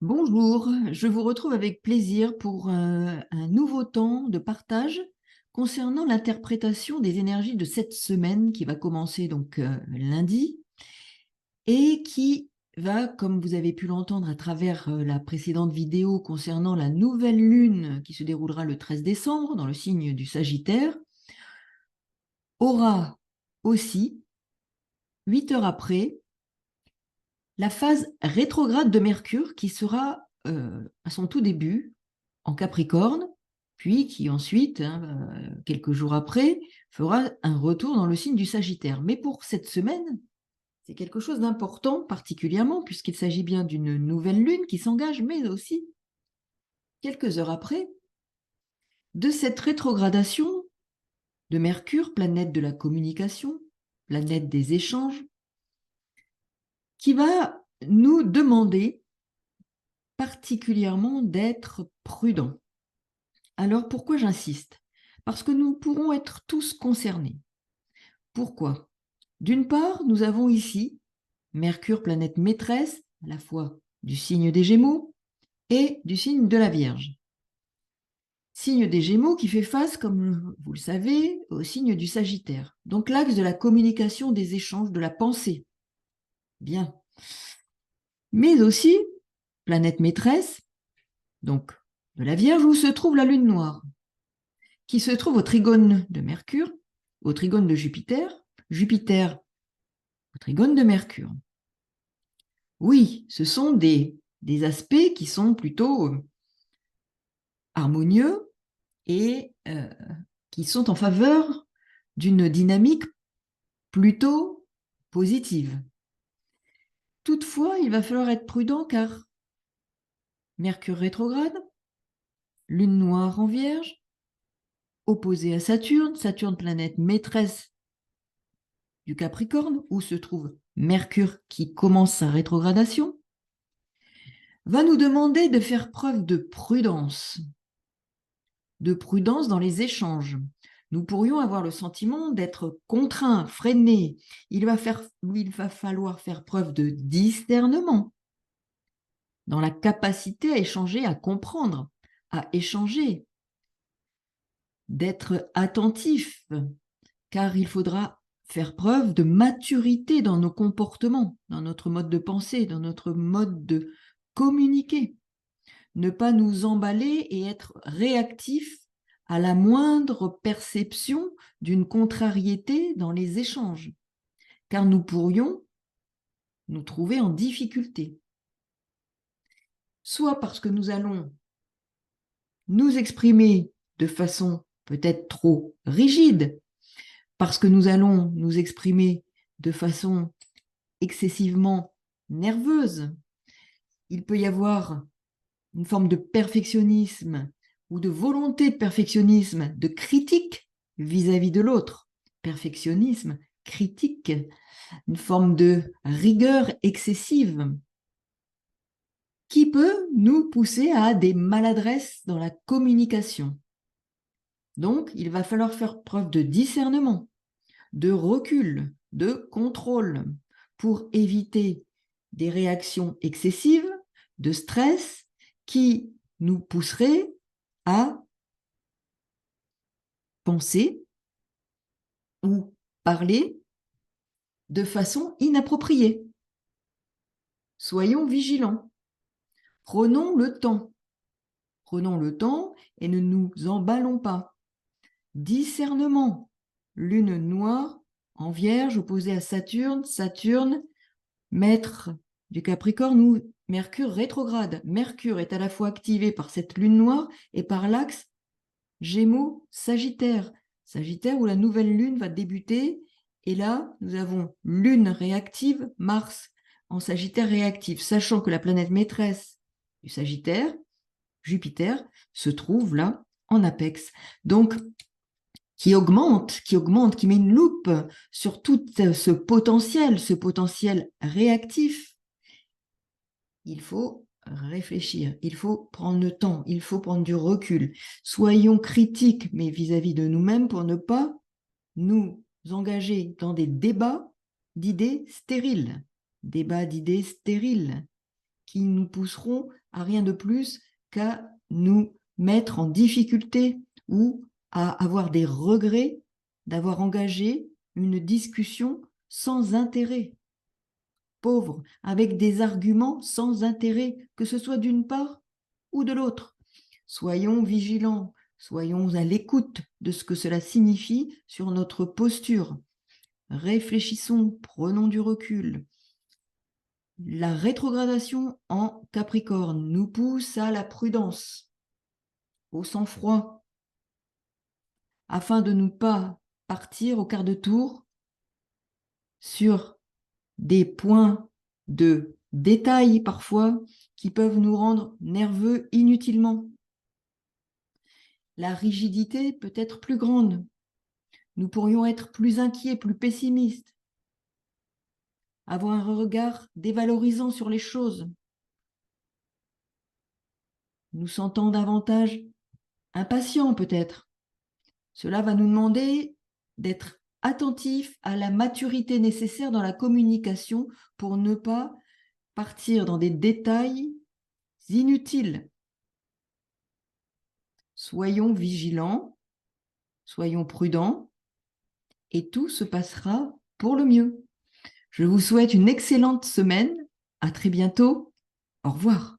Bonjour, je vous retrouve avec plaisir pour un nouveau temps de partage concernant l'interprétation des énergies de cette semaine qui va commencer donc lundi et qui va, comme vous avez pu l'entendre à travers la précédente vidéo concernant la nouvelle lune qui se déroulera le 13 décembre dans le signe du Sagittaire, aura aussi, 8 heures après, la phase rétrograde de Mercure qui sera à son tout début en Capricorne, puis qui ensuite, quelques jours après, fera un retour dans le signe du Sagittaire. Mais pour cette semaine, c'est quelque chose d'important particulièrement, puisqu'il s'agit bien d'une nouvelle lune qui s'engage, mais aussi, quelques heures après, de cette rétrogradation de Mercure, planète de la communication, planète des échanges, qui va nous demander particulièrement d'être prudents. Alors pourquoi j'insiste? Parce que nous pourrons être tous concernés. Pourquoi? D'une part, nous avons ici Mercure, planète maîtresse, à la fois du signe des Gémeaux et du signe de la Vierge. Signe des Gémeaux qui fait face, comme vous le savez, au signe du Sagittaire. Donc l'axe de la communication, des échanges, de la pensée. Bien. Mais aussi, planète maîtresse, donc de la Vierge, où se trouve la Lune noire, qui se trouve au trigone de Mercure, au trigone de Jupiter, Jupiter au trigone de Mercure. Oui, ce sont des aspects qui sont plutôt harmonieux et qui sont en faveur d'une dynamique plutôt positive. Toutefois, il va falloir être prudent car Mercure rétrograde, Lune noire en Vierge, opposée à Saturne, Saturne planète maîtresse du Capricorne, où se trouve Mercure qui commence sa rétrogradation, va nous demander de faire preuve de prudence dans les échanges. Nous pourrions avoir le sentiment d'être contraints, freinés. Il va falloir faire preuve de discernement dans la capacité à échanger, à comprendre, à échanger, d'être attentif, car il faudra faire preuve de maturité dans nos comportements, dans notre mode de pensée, dans notre mode de communiquer. Ne pas nous emballer et être réactifs à la moindre perception d'une contrariété dans les échanges, car nous pourrions nous trouver en difficulté. Soit parce que nous allons nous exprimer de façon peut-être trop rigide, parce que nous allons nous exprimer de façon excessivement nerveuse. Il peut y avoir une forme de perfectionnisme ou de volonté de perfectionnisme, de critique vis-à-vis de l'autre. Perfectionnisme, critique, une forme de rigueur excessive qui peut nous pousser à des maladresses dans la communication. Donc, il va falloir faire preuve de discernement, de recul, de contrôle pour éviter des réactions excessives, de stress qui nous pousseraient à penser ou parler de façon inappropriée. Soyons vigilants. Prenons le temps. Prenons le temps et ne nous emballons pas. Discernement. Lune noire en Vierge opposée à Saturne. Saturne, maître du Capricorne ou Mercure rétrograde. Mercure est à la fois activé par cette lune noire et par l'axe Gémeaux-Sagittaire. Sagittaire où la nouvelle lune va débuter. Et là, nous avons lune réactive, Mars en Sagittaire réactif, sachant que la planète maîtresse du Sagittaire, Jupiter, se trouve là en apex. Donc, qui augmente, qui met une loupe sur tout ce potentiel réactif. Il faut réfléchir, il faut prendre le temps, il faut prendre du recul. Soyons critiques, mais vis-à-vis de nous-mêmes pour ne pas nous engager dans des débats d'idées stériles. Débats d'idées stériles qui nous pousseront à rien de plus qu'à nous mettre en difficulté ou à avoir des regrets d'avoir engagé une discussion sans intérêt, pauvre, avec des arguments sans intérêt, que ce soit d'une part ou de l'autre. Soyons vigilants, soyons à l'écoute de ce que cela signifie sur notre posture. Réfléchissons, prenons du recul. La rétrogradation en Capricorne nous pousse à la prudence, au sang-froid, afin de ne pas partir au quart de tour sur des points de détail parfois qui peuvent nous rendre nerveux inutilement. La rigidité peut être plus grande. Nous pourrions être plus inquiets, plus pessimistes, avoir un regard dévalorisant sur les choses, nous sentant davantage impatients peut-être. Cela va nous demander d'être attentifs à la maturité nécessaire dans la communication pour ne pas partir dans des détails inutiles. Soyons vigilants, soyons prudents, et tout se passera pour le mieux. Je vous souhaite une excellente semaine. À très bientôt. Au revoir.